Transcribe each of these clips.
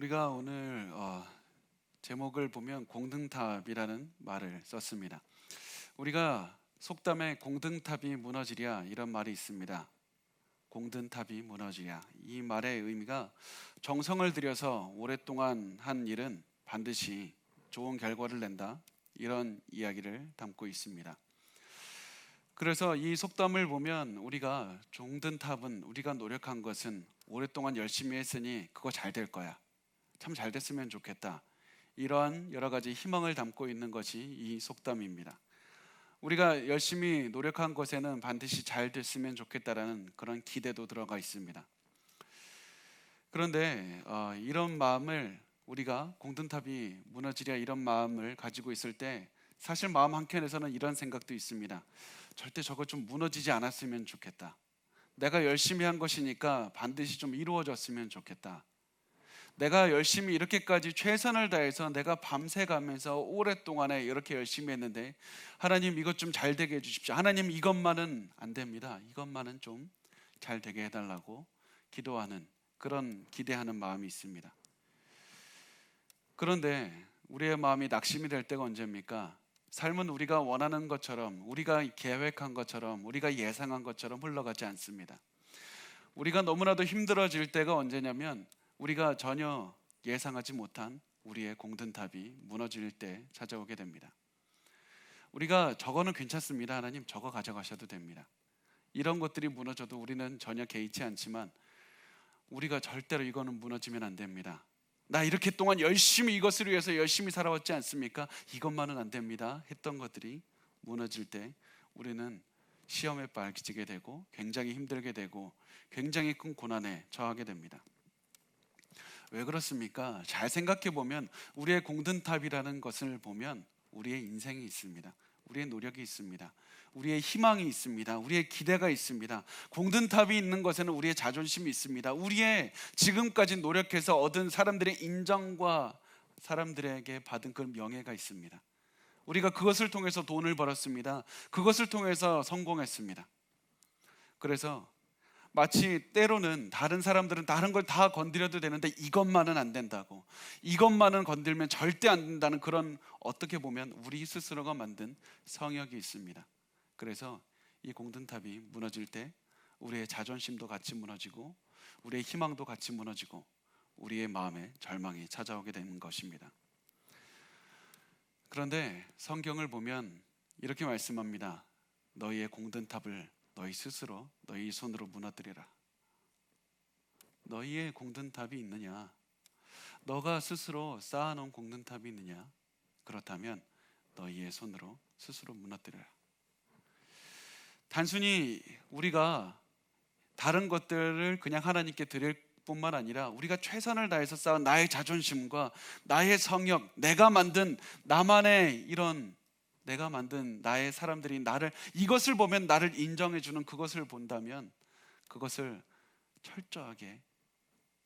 우리가 오늘 제목을 보면 공든탑이라는 말을 썼습니다. 우리가 속담에 공든탑이 무너지랴 이런 말이 있습니다. 공든탑이 무너지랴. 이 말의 의미가 정성을 들여서 오랫동안 한 일은 반드시 좋은 결과를 낸다, 이런 이야기를 담고 있습니다. 그래서 이 속담을 보면 우리가 공든탑은 우리가 노력한 것은 오랫동안 열심히 했으니 그거 잘 될 거야, 참 잘 됐으면 좋겠다, 이러한 여러 가지 희망을 담고 있는 것이 이 속담입니다. 우리가 열심히 노력한 것에는 반드시 잘 됐으면 좋겠다라는 그런 기대도 들어가 있습니다. 그런데 이런 마음을, 우리가 공든탑이 무너지랴 이런 마음을 가지고 있을 때 사실 마음 한켠에서는 이런 생각도 있습니다. 절대 저거 좀 무너지지 않았으면 좋겠다. 내가 열심히 한 것이니까 반드시 좀 이루어졌으면 좋겠다. 내가 열심히 이렇게까지 최선을 다해서 내가 밤새 가면서 오랫동안에 이렇게 열심히 했는데 하나님 이것 좀 잘 되게 해주십시오. 하나님 이것만은 안 됩니다. 이것만은 좀 잘 되게 해달라고 기도하는, 그런 기대하는 마음이 있습니다. 그런데 우리의 마음이 낙심이 될 때가 언제입니까? 삶은 우리가 원하는 것처럼, 우리가 계획한 것처럼, 우리가 예상한 것처럼 흘러가지 않습니다. 우리가 너무나도 힘들어질 때가 언제냐면 우리가 전혀 예상하지 못한 우리의 공든탑이 무너질 때 찾아오게 됩니다. 우리가 저거는 괜찮습니다. 하나님 저거 가져가셔도 됩니다. 이런 것들이 무너져도 우리는 전혀 개의치 않지만 우리가 절대로 이거는 무너지면 안 됩니다. 나 이렇게 동안 열심히 이것을 위해서 열심히 살아왔지 않습니까? 이것만은 안 됩니다 했던 것들이 무너질 때 우리는 시험에 빠지게 되고 굉장히 힘들게 되고 굉장히 큰 고난에 처하게 됩니다. 왜 그렇습니까? 잘 생각해 보면 우리의 공든탑이라는 것을 보면 우리의 인생이 있습니다. 우리의 노력이 있습니다. 우리의 희망이 있습니다. 우리의 기대가 있습니다. 공든탑이 있는 것에는 우리의 자존심이 있습니다. 우리의 지금까지 노력해서 얻은 사람들의 인정과 사람들에게 받은 그 명예가 있습니다. 우리가 그것을 통해서 돈을 벌었습니다. 그것을 통해서 성공했습니다. 그래서 마치 때로는 다른 사람들은 다른 걸 다 건드려도 되는데 이것만은 안 된다고, 이것만은 건들면 절대 안 된다는 그런, 어떻게 보면 우리 스스로가 만든 성역이 있습니다. 그래서 이 공든탑이 무너질 때 우리의 자존심도 같이 무너지고 우리의 희망도 같이 무너지고 우리의 마음에 절망이 찾아오게 되는 것입니다. 그런데 성경을 보면 이렇게 말씀합니다. 너희의 공든탑을 너희 스스로 너희 손으로 무너뜨리라. 너희의 공든탑이 있느냐? 너가 스스로 쌓아놓은 공든탑이 있느냐? 그렇다면 너희의 손으로 스스로 무너뜨려라. 단순히 우리가 다른 것들을 그냥 하나님께 드릴 뿐만 아니라 우리가 최선을 다해서 쌓은 나의 자존심과 나의 성역, 내가 만든 나만의 이런, 내가 만든 나의 사람들이 나를, 이것을 보면 나를 인정해 주는 그것을 본다면 그것을 철저하게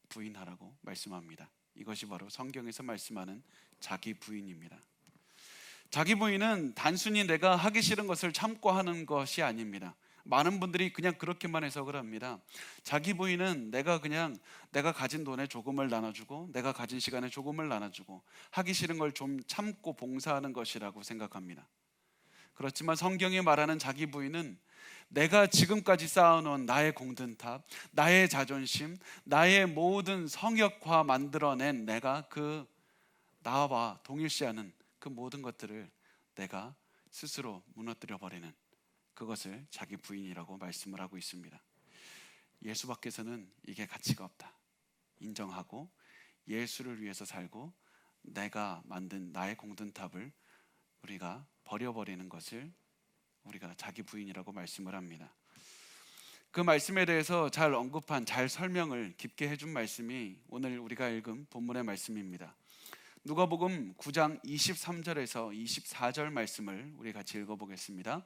부인하라고 말씀합니다. 이것이 바로 성경에서 말씀하는 자기 부인입니다. 자기 부인은 단순히 내가 하기 싫은 것을 참고 하는 것이 아닙니다. 많은 분들이 그냥 그렇게만 해석을 합니다. 자기 부인은 내가 가진 돈에 조금을 나눠주고 내가 가진 시간에 조금을 나눠주고 하기 싫은 걸 좀 참고 봉사하는 것이라고 생각합니다. 그렇지만 성경이 말하는 자기 부인은 내가 지금까지 쌓아놓은 나의 공든탑, 나의 자존심, 나의 모든 성역화 만들어낸 내가 그 나와 동일시하는 그 모든 것들을 내가 스스로 무너뜨려 버리는, 그것을 자기 부인이라고 말씀을 하고 있습니다. 예수 밖에서는 이게 가치가 없다 인정하고 예수를 위해서 살고 내가 만든 나의 공든탑을 우리가 버려버리는 것을 우리가 자기 부인이라고 말씀을 합니다. 그 말씀에 대해서 잘 설명을 깊게 해준 말씀이 오늘 우리가 읽은 본문의 말씀입니다. 누가복음 9장 23절에서 24절 말씀을 우리 같이 읽어보겠습니다.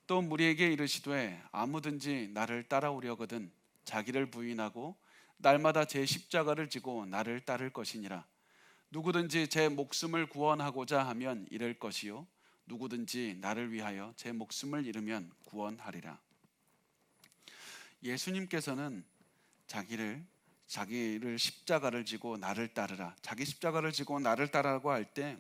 또 무리에게 이르시되 아무든지 나를 따라오려거든 자기를 부인하고 날마다 제 십자가를 지고 나를 따를 것이니라. 누구든지 제 목숨을 구원하고자 하면 잃을 것이요 누구든지 나를 위하여 제 목숨을 잃으면 구원하리라. 예수님께서는 자기를 자기를 십자가를 지고 나를 따르라, 자기 십자가를 지고 나를 따르라고 할 때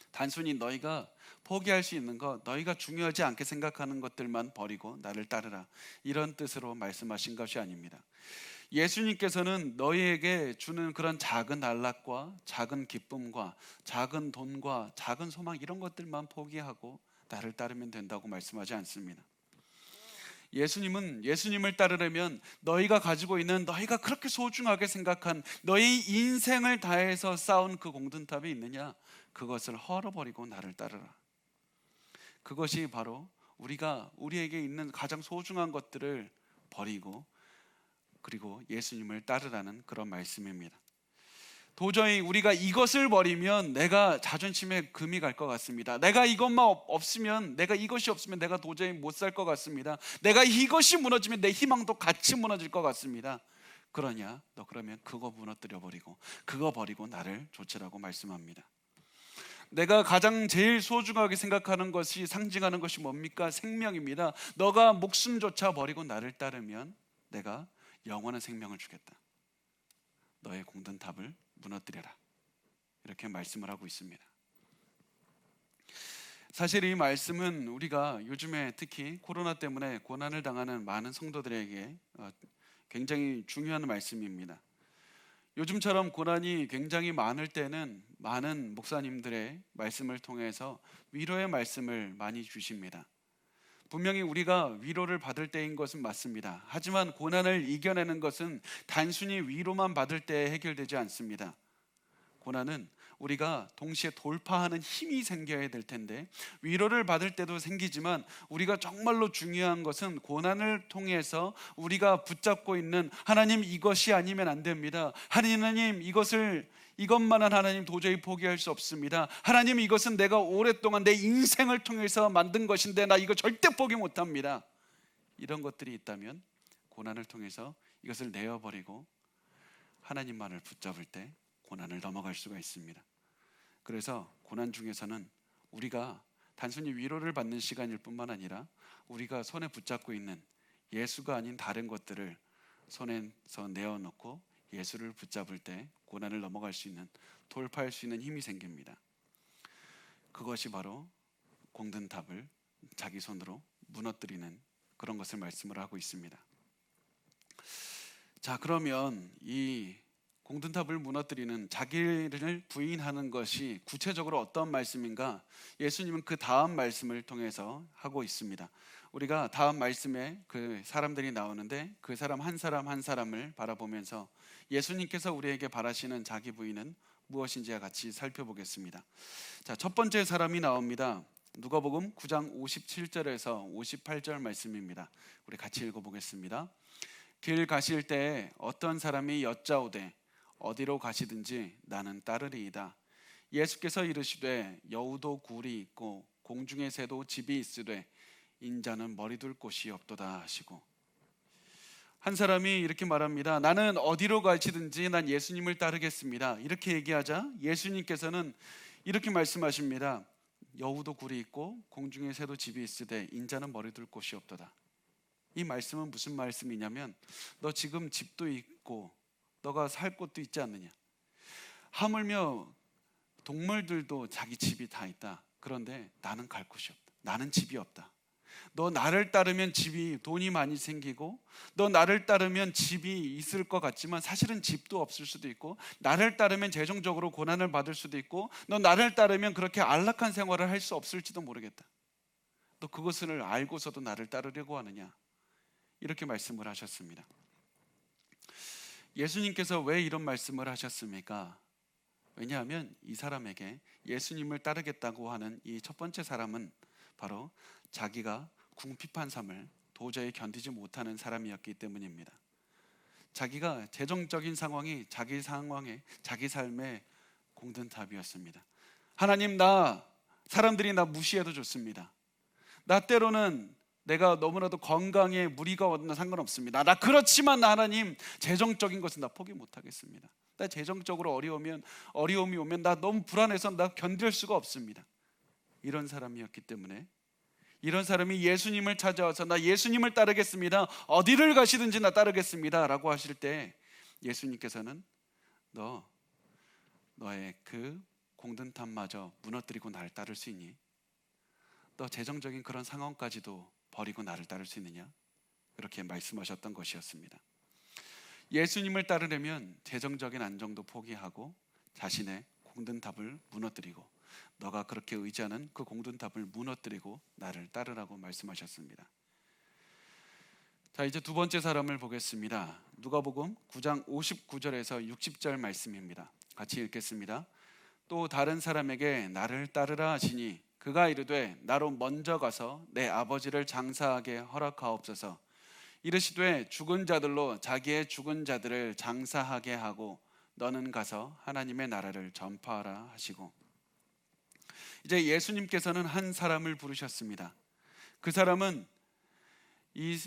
단순히 너희가 포기할 수 있는 것, 너희가 중요하지 않게 생각하는 것들만 버리고 나를 따르라, 이런 뜻으로 말씀하신 것이 아닙니다. 예수님께서는 너희에게 주는 그런 작은 안락과 작은 기쁨과 작은 돈과 작은 소망, 이런 것들만 포기하고 나를 따르면 된다고 말씀하지 않습니다. 예수님은, 예수님을 따르려면 너희가 가지고 있는, 너희가 그렇게 소중하게 생각한 너희 인생을 다해서 쌓은 그 공든탑이 있느냐, 그것을 헐어버리고 나를 따르라. 그것이 바로 우리에게 있는 가장 소중한 것들을 버리고 그리고 예수님을 따르라는 그런 말씀입니다. 도저히 우리가 이것을 버리면 내가 자존심에 금이 갈 것 같습니다. 내가 이것만 없으면, 내가 이것이 없으면 내가 도저히 못 살 것 같습니다. 내가 이것이 무너지면 내 희망도 같이 무너질 것 같습니다. 그러냐? 너 그러면 그거 무너뜨려 버리고 그거 버리고 나를 좇으라고 말씀합니다. 내가 가장 제일 소중하게 생각하는 것이, 상징하는 것이 뭡니까? 생명입니다. 너가 목숨조차 버리고 나를 따르면 내가 영원한 생명을 주겠다. 너의 공든탑을 무너뜨려라. 이렇게 말씀을 하고 있습니다. 사실 이 말씀은 우리가 요즘에 특히 코로나 때문에 고난을 당하는 많은 성도들에게 굉장히 중요한 말씀입니다. 요즘처럼 고난이 굉장히 많을 때는 많은 목사님들의 말씀을 통해서 위로의 말씀을 많이 주십니다. 분명히 우리가 위로를 받을 때인 것은 맞습니다. 하지만 고난을 이겨내는 것은 단순히 위로만 받을 때 해결되지 않습니다. 고난은 우리가 동시에 돌파하는 힘이 생겨야 될 텐데, 위로를 받을 때도 생기지만 우리가 정말로 중요한 것은 고난을 통해서 우리가 붙잡고 있는, 하나님 이것이 아니면 안 됩니다. 하나님 이것만은 하나님 도저히 포기할 수 없습니다. 하나님 이것은 내가 오랫동안 내 인생을 통해서 만든 것인데 나 이거 절대 포기 못합니다. 이런 것들이 있다면 고난을 통해서 이것을 내어버리고 하나님만을 붙잡을 때 고난을 넘어갈 수가 있습니다. 그래서 고난 중에서는 우리가 단순히 위로를 받는 시간일 뿐만 아니라 우리가 손에 붙잡고 있는 예수가 아닌 다른 것들을 손에서 내어놓고 예수를 붙잡을 때 고난을 넘어갈 수 있는, 돌파할 수 있는 힘이 생깁니다. 그것이 바로 공든탑을 자기 손으로 무너뜨리는 그런 것을 말씀을 하고 있습니다. 자, 그러면 이 공든탑을 무너뜨리는, 자기를 부인하는 것이 구체적으로 어떤 말씀인가? 예수님은 그 다음 말씀을 통해서 하고 있습니다. 우리가 다음 말씀에 그 사람들이 나오는데 그 사람 한 사람 한 사람을 바라보면서 예수님께서 우리에게 바라시는 자기 부인은 무엇인지 같이 살펴보겠습니다. 자, 첫 번째 사람이 나옵니다. 누가복음 9장 57절에서 58절 말씀입니다. 우리 같이 읽어보겠습니다. 길 가실 때 어떤 사람이 여짜오되 어디로 가시든지 나는 따르리이다. 예수께서 이르시되 여우도 굴이 있고 공중의 새도 집이 있으되 인자는 머리둘 곳이 없도다 하시고, 한 사람이 이렇게 말합니다. 나는 어디로 가시든지 난 예수님을 따르겠습니다. 이렇게 얘기하자 예수님께서는 이렇게 말씀하십니다. 여우도 굴이 있고 공중의 새도 집이 있으되 인자는 머리둘 곳이 없도다. 이 말씀은 무슨 말씀이냐면, 너 지금 집도 있고 너가 살 곳도 있지 않느냐? 하물며 동물들도 자기 집이 다 있다. 그런데 나는 갈 곳이 없다. 나는 집이 없다. 너 나를 따르면 돈이 많이 생기고, 너 나를 따르면 집이 있을 것 같지만 사실은 집도 없을 수도 있고, 나를 따르면 재정적으로 고난을 받을 수도 있고, 너 나를 따르면 그렇게 안락한 생활을 할 수 없을지도 모르겠다. 너 그것을 알고서도 나를 따르려고 하느냐? 이렇게 말씀을 하셨습니다. 예수님께서 왜 이런 말씀을 하셨습니까? 왜냐하면 이 사람에게 예수님을 따르겠다고 하는 이 첫 번째 사람은 바로 자기가 궁핍한 삶을 도저히 견디지 못하는 사람이었기 때문입니다. 자기가 재정적인 상황이 자기 삶의 공든탑이었습니다. 하나님, 사람들이 나 무시해도 좋습니다. 나 때로는 내가 너무나도 건강에 무리가 오나 상관없습니다. 나 그렇지만 하나님, 재정적인 것은 나 포기 못하겠습니다. 나 재정적으로 어려움이 오면 나 너무 불안해서 나 견딜 수가 없습니다. 이런 사람이었기 때문에, 이런 사람이 예수님을 찾아와서 나 예수님을 따르겠습니다, 어디를 가시든지 나 따르겠습니다 라고 하실 때 예수님께서는 너의 그 공든탑마저 무너뜨리고 나를 따를 수 있니? 너 재정적인 그런 상황까지도 버리고 나를 따를 수 있느냐? 그렇게 말씀하셨던 것이었습니다. 예수님을 따르려면 재정적인 안정도 포기하고 자신의 공든탑을 무너뜨리고, 너가 그렇게 의지하는 그 공든탑을 무너뜨리고 나를 따르라고 말씀하셨습니다. 자, 이제 두 번째 사람을 보겠습니다. 누가복음 9장 59절에서 60절 말씀입니다. 같이 읽겠습니다. 또 다른 사람에게 나를 따르라 하시니 그가 이르되 나로 먼저 가서 내 아버지를 장사하게 허락하옵소서. 이르시되 죽은 자들로 자기의 죽은 자들을 장사하게 하고 너는 가서 하나님의 나라를 전파하라 하시고, 이제 예수님께서는 한 사람을 부르셨습니다. 그 사람은 이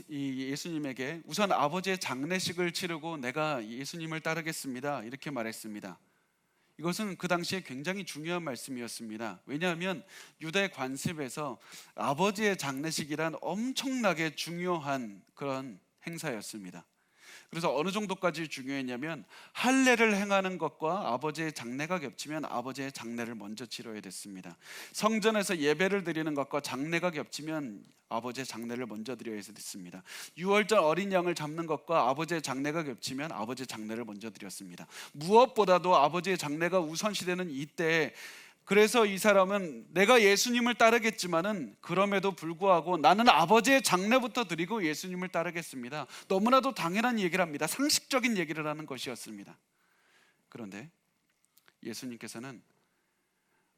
예수님에게 우선 아버지의 장례식을 치르고 내가 예수님을 따르겠습니다 이렇게 말했습니다. 이것은 그 당시에 굉장히 중요한 말씀이었습니다. 왜냐하면 유대 관습에서 아버지의 장례식이란 엄청나게 중요한 그런 행사였습니다. 그래서 어느 정도까지 중요했냐면 할례를 행하는 것과 아버지의 장례가 겹치면 아버지의 장례를 먼저 치러야 됐습니다. 성전에서 예배를 드리는 것과 장례가 겹치면 아버지의 장례를 먼저 드려야 됐습니다. 유월절 어린 양을 잡는 것과 아버지의 장례가 겹치면 아버지의 장례를 먼저 드렸습니다. 무엇보다도 아버지의 장례가 우선시되는 이때에, 그래서 이 사람은 내가 예수님을 따르겠지만은 그럼에도 불구하고 나는 아버지의 장례부터 드리고 예수님을 따르겠습니다. 너무나도 당연한 얘기를 합니다. 상식적인 얘기를 하는 것이었습니다. 그런데 예수님께서는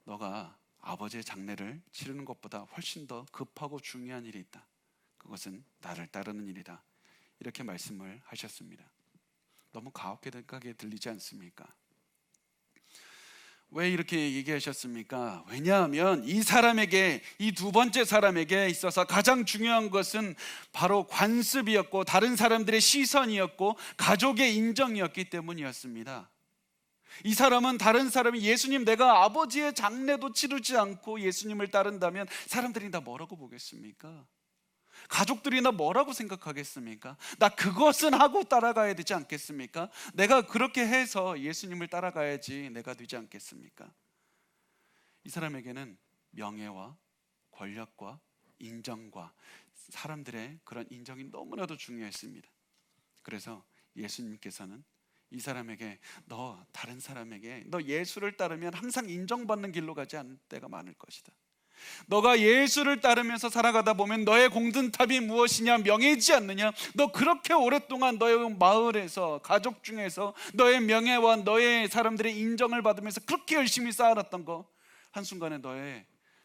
너가 아버지의 장례를 치르는 것보다 훨씬 더 급하고 중요한 일이 있다. 그것은 나를 따르는 일이다. 이렇게 말씀을 하셨습니다. 너무 가혹하게 들리지 않습니까? 왜 이렇게 얘기하셨습니까? 왜냐하면 이 사람에게, 이 두 번째 사람에게 있어서 가장 중요한 것은 바로 관습이었고 다른 사람들의 시선이었고 가족의 인정이었기 때문이었습니다. 이 사람은 다른 사람이 예수님, 내가 아버지의 장례도 치르지 않고 예수님을 따른다면 사람들이 나 뭐라고 보겠습니까? 가족들이 나 뭐라고 생각하겠습니까? 나 그것은 하고 따라가야 되지 않겠습니까? 내가 그렇게 해서 예수님을 따라가야지 내가 되지 않겠습니까? 이 사람에게는 명예와 권력과 인정과 사람들의 그런 인정이 너무나도 중요했습니다. 그래서 예수님께서는 이 사람에게, 너 다른 사람에게 너 예수를 따르면 항상 인정받는 길로 가지 않을 때가 많을 것이다. 너가 예수를 따르면서 살아가다 보면 너의 공든탑이 무엇이냐? 명예지 않느냐? 너 그렇게 오랫동안 너의 마을에서, 가족 중에서 너의 명예와 너의 사람들의 인정을 받으면서 그렇게 열심히 쌓아놨던 거, 한순간에 너의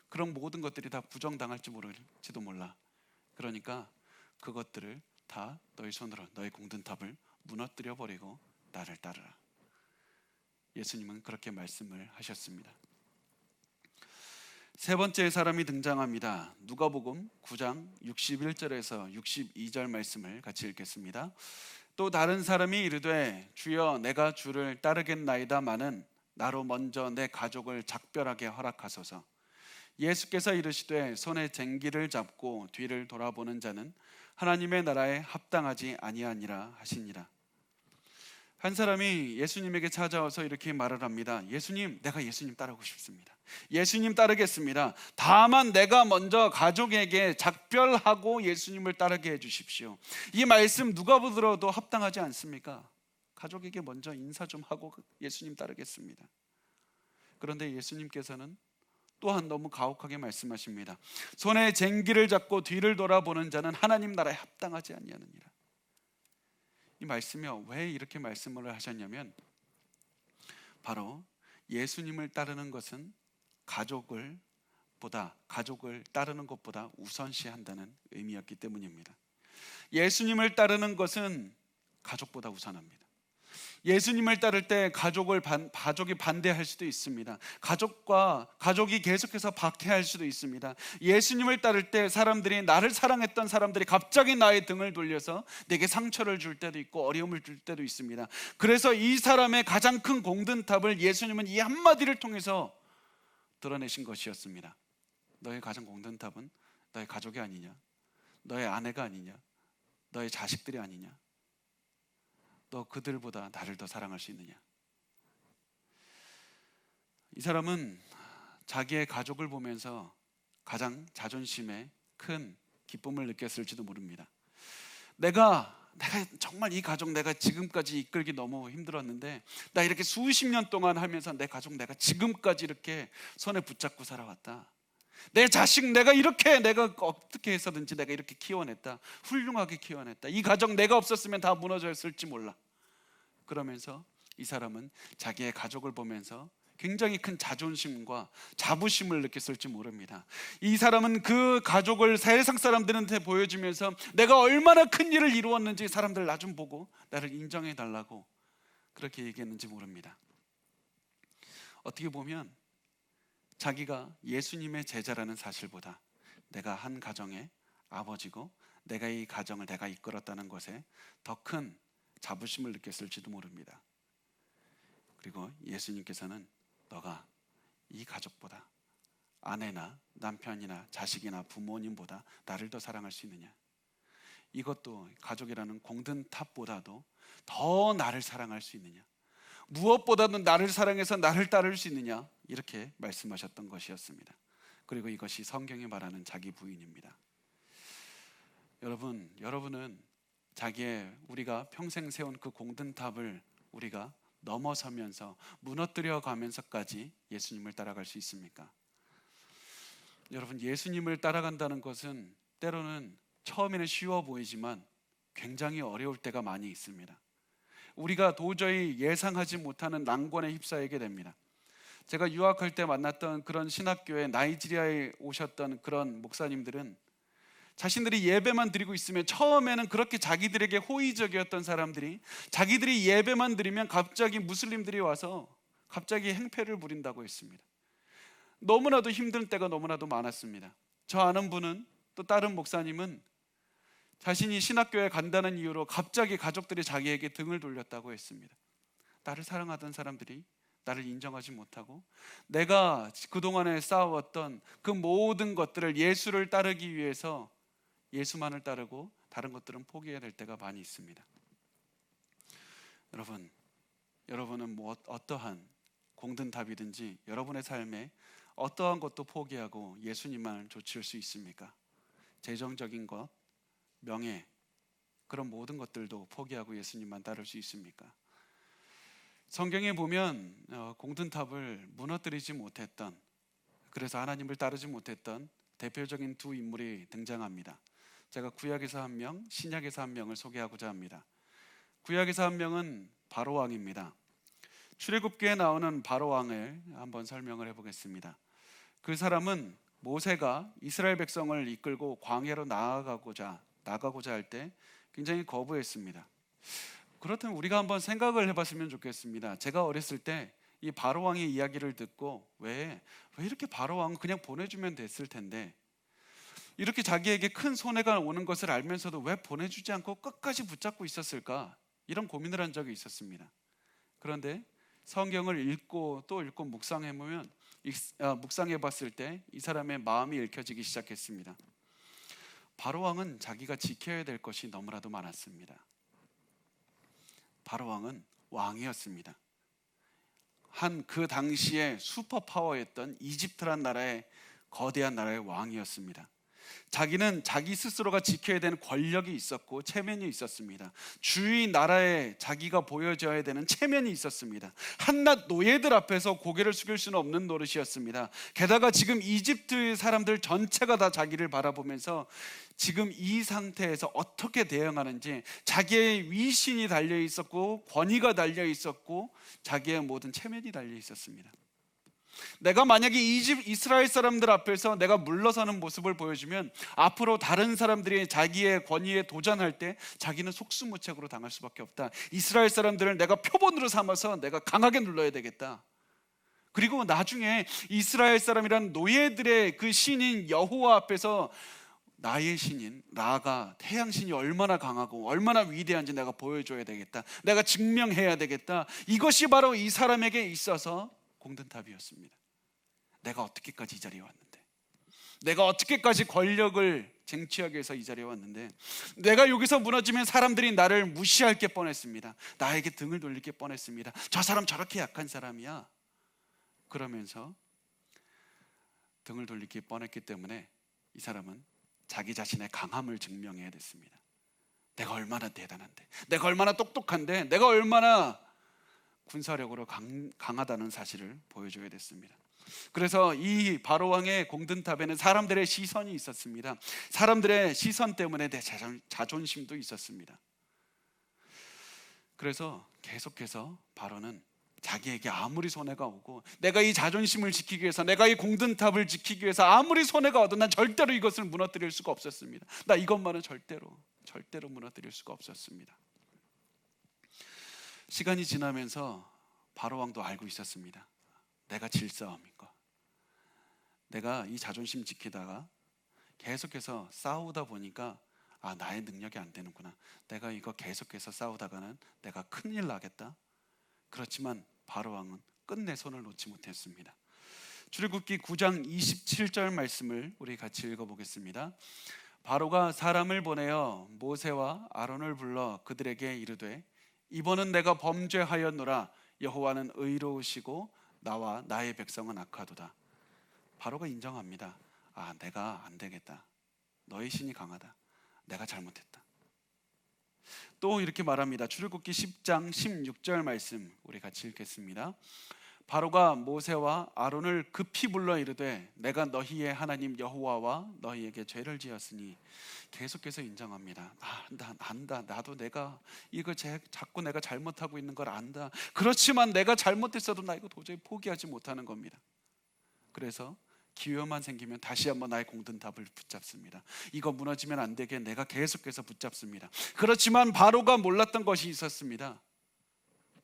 그런 모든 것들이 다 부정당할지 모를지도 몰라. 그러니까 그것들을 다 너의 손으로, 너의 공든탑을 무너뜨려 버리고 나를 따르라. 예수님은 그렇게 말씀을 하셨습니다. 세 번째 사람이 등장합니다. 누가복음 9장 61절에서 62절 말씀을 같이 읽겠습니다. 또 다른 사람이 이르되 주여 내가 주를 따르겠나이다마는 나로 먼저 내 가족을 작별하게 허락하소서. 예수께서 이르시되 손에 쟁기를 잡고 뒤를 돌아보는 자는 하나님의 나라에 합당하지 아니하니라 하시니라. 한 사람이 예수님에게 찾아와서 이렇게 말을 합니다. 예수님, 내가 예수님 따르고 싶습니다. 예수님 따르겠습니다. 다만 내가 먼저 가족에게 작별하고 예수님을 따르게 해주십시오. 이 말씀 누가 들어도 합당하지 않습니까? 가족에게 먼저 인사 좀 하고 예수님 따르겠습니다. 그런데 예수님께서는 또한 너무 가혹하게 말씀하십니다. 손에 쟁기를 잡고 뒤를 돌아보는 자는 하나님 나라에 합당하지 아니하느니라. 이 말씀이 왜 이렇게 말씀을 하셨냐면, 바로 예수님을 따르는 것은 가족을 따르는 것보다 우선시한다는 의미였기 때문입니다. 예수님을 따르는 것은 가족보다 우선합니다. 예수님을 따를 때 가족이 반대할 수도 있습니다. 가족이 계속해서 박해할 수도 있습니다. 예수님을 따를 때 사람들이, 나를 사랑했던 사람들이 갑자기 나의 등을 돌려서 내게 상처를 줄 때도 있고 어려움을 줄 때도 있습니다. 그래서 이 사람의 가장 큰 공든탑을 예수님은 이 한마디를 통해서 드러내신 것이었습니다. 너의 가장 공든탑은 너의 가족이 아니냐? 너의 아내가 아니냐? 너의 자식들이 아니냐? 너 그들보다 나를 더 사랑할 수 있느냐? 이 사람은 자기의 가족을 보면서 가장 자존심에 큰 기쁨을 느꼈을지도 모릅니다. 내가 정말 이 가족 내가 지금까지 이끌기 너무 힘들었는데, 나 이렇게 수십 년 동안 하면서 내 가족 내가 지금까지 이렇게 손에 붙잡고 살아왔다. 내 자식 내가 어떻게 해서든지 내가 이렇게 키워냈다. 훌륭하게 키워냈다. 이 가족 내가 없었으면 다 무너졌을지 몰라. 그러면서 이 사람은 자기의 가족을 보면서 굉장히 큰 자존심과 자부심을 느꼈을지 모릅니다. 이 사람은 그 가족을 세상 사람들한테 보여주면서 내가 얼마나 큰 일을 이루었는지 사람들 나 좀 보고 나를 인정해 달라고 그렇게 얘기했는지 모릅니다. 어떻게 보면 자기가 예수님의 제자라는 사실보다 내가 한 가정의 아버지고 내가 이 가정을 내가 이끌었다는 것에 더 큰 자부심을 느꼈을지도 모릅니다. 그리고 예수님께서는 너가 이 가족보다, 아내나 남편이나 자식이나 부모님보다 나를 더 사랑할 수 있느냐? 이것도 가족이라는 공든 탑보다도 더 나를 사랑할 수 있느냐? 무엇보다도 나를 사랑해서 나를 따를 수 있느냐? 이렇게 말씀하셨던 것이었습니다. 그리고 이것이 성경이 말하는 자기 부인입니다. 여러분은 우리가 평생 세운 그 공든 탑을 우리가 넘어서면서 무너뜨려 가면서까지 예수님을 따라갈 수 있습니까? 여러분, 예수님을 따라간다는 것은 때로는 처음에는 쉬워 보이지만 굉장히 어려울 때가 많이 있습니다. 우리가 도저히 예상하지 못하는 난관에 휩싸이게 됩니다. 제가 유학할 때 만났던 그런 신학교에 나이지리아에 오셨던 그런 목사님들은 자신들이 예배만 드리고 있으면 처음에는 그렇게 자기들에게 호의적이었던 사람들이 자기들이 예배만 드리면 갑자기 무슬림들이 와서 갑자기 행패를 부린다고 했습니다. 너무나도 힘든 때가 너무나도 많았습니다. 저 아는 분은, 또 다른 목사님은 자신이 신학교에 간다는 이유로 갑자기 가족들이 자기에게 등을 돌렸다고 했습니다. 나를 사랑하던 사람들이 나를 인정하지 못하고 내가 그동안에 쌓아왔던 그 모든 것들을 예수를 따르기 위해서 예수만을 따르고 다른 것들은 포기해야 될 때가 많이 있습니다. 여러분은 어떠한 공든 답이든지 여러분의 삶에 어떠한 것도 포기하고 예수님만을 좇을 수 있습니까? 재정적인 것, 명예, 그런 모든 것들도 포기하고 예수님만 따를 수 있습니까? 성경에 보면 공든탑을 무너뜨리지 못했던, 그래서 하나님을 따르지 못했던 대표적인 두 인물이 등장합니다. 제가 구약에서 한 명, 신약에서 한 명을 소개하고자 합니다. 구약에서 한 명은 바로왕입니다. 출애굽기에 나오는 바로왕을 한번 설명을 해보겠습니다. 그 사람은 모세가 이스라엘 백성을 이끌고 광야로 나아가고자 할 때 굉장히 거부했습니다. 그렇다면 우리가 한번 생각을 해봤으면 좋겠습니다. 제가 어렸을 때 이 바로왕의 이야기를 듣고 왜 이렇게 바로왕은 그냥 보내주면 됐을 텐데 이렇게 자기에게 큰 손해가 오는 것을 알면서도 왜 보내주지 않고 끝까지 붙잡고 있었을까? 이런 고민을 한 적이 있었습니다. 그런데 성경을 읽고 또 읽고 묵상해 봤을 때 이 사람의 마음이 읽혀지기 시작했습니다. 바로왕은 자기가 지켜야 될 것이 너무나도 많았습니다. 바로왕은 왕이었습니다. 그 당시에 슈퍼파워였던 이집트란 나라의 거대한 나라의 왕이었습니다. 자기는 자기 스스로가 지켜야 되는 권력이 있었고 체면이 있었습니다. 주위 나라에 자기가 보여줘야 되는 체면이 있었습니다. 한낱 노예들 앞에서 고개를 숙일 수는 없는 노릇이었습니다. 게다가 지금 이집트 사람들 전체가 다 자기를 바라보면서 지금 이 상태에서 어떻게 대응하는지 자기의 위신이 달려 있었고 권위가 달려 있었고 자기의 모든 체면이 달려 있었습니다. 내가 만약에 이스라엘 사람들 앞에서 내가 물러서는 모습을 보여주면 앞으로 다른 사람들이 자기의 권위에 도전할 때 자기는 속수무책으로 당할 수밖에 없다. 이스라엘 사람들을 내가 표본으로 삼아서 내가 강하게 눌러야 되겠다. 그리고 나중에 이스라엘 사람이란 노예들의 그 신인 여호와 앞에서 나의 신인 나가 태양신이 얼마나 강하고 얼마나 위대한지 내가 보여줘야 되겠다. 내가 증명해야 되겠다. 이것이 바로 이 사람에게 있어서 공든탑이었습니다. 내가 어떻게까지 이 자리에 왔는데, 내가 어떻게까지 권력을 쟁취하기 위해서 이 자리에 왔는데, 내가 여기서 무너지면 사람들이 나를 무시할 게 뻔했습니다. 나에게 등을 돌릴 게 뻔했습니다. 저 사람 저렇게 약한 사람이야. 그러면서 등을 돌리기 뻔했기 때문에 이 사람은 자기 자신의 강함을 증명해야 됐습니다. 내가 얼마나 대단한데, 내가 얼마나 똑똑한데, 내가 얼마나 군사력으로 강하다는 사실을 보여줘야 됐습니다. 그래서 이 바로왕의 공든탑에는 사람들의 시선이 있었습니다. 사람들의 시선 때문에 내 자존심도 있었습니다. 그래서 계속해서 바로는 자기에게 아무리 손해가 오고, 내가 이 자존심을 지키기 위해서, 내가 이 공든탑을 지키기 위해서 아무리 손해가 와도 난 절대로 이것을 무너뜨릴 수가 없었습니다. 나 이것만은 절대로 무너뜨릴 수가 없었습니다. 시간이 지나면서 바로왕도 알고 있었습니다. 내가 질 싸움인 거, 내가 이 자존심 지키다가 계속해서 싸우다 보니까 나의 능력이 안 되는구나, 내가 이거 계속해서 싸우다가는 내가 큰일 나겠다. 그렇지만 바로왕은 끝내 손을 놓지 못했습니다. 출애굽기 9장 27절 말씀을 우리 같이 읽어보겠습니다. 바로가 사람을 보내어 모세와 아론을 불러 그들에게 이르되, 이번은 내가 범죄하였노라. 여호와는 의로우시고 나와 나의 백성은 악하도다. 바로가 인정합니다. 내가 안 되겠다. 너의 신이 강하다. 내가 잘못했다. 또 이렇게 말합니다. 출애굽기 10장 16절 말씀 우리 같이 읽겠습니다. 바로가 모세와 아론을 급히 불러 이르되, 내가 너희의 하나님 여호와와 너희에게 죄를 지었으니. 계속해서 인정합니다. 안다. 나도 내가 이거 자꾸 내가 잘못하고 있는 걸 안다. 그렇지만 내가 잘못했어도 나 이거 도저히 포기하지 못하는 겁니다. 그래서 기회만 생기면 다시 한번 나의 공든탑을 붙잡습니다. 이거 무너지면 안 되게 내가 계속해서 붙잡습니다. 그렇지만 바로가 몰랐던 것이 있었습니다.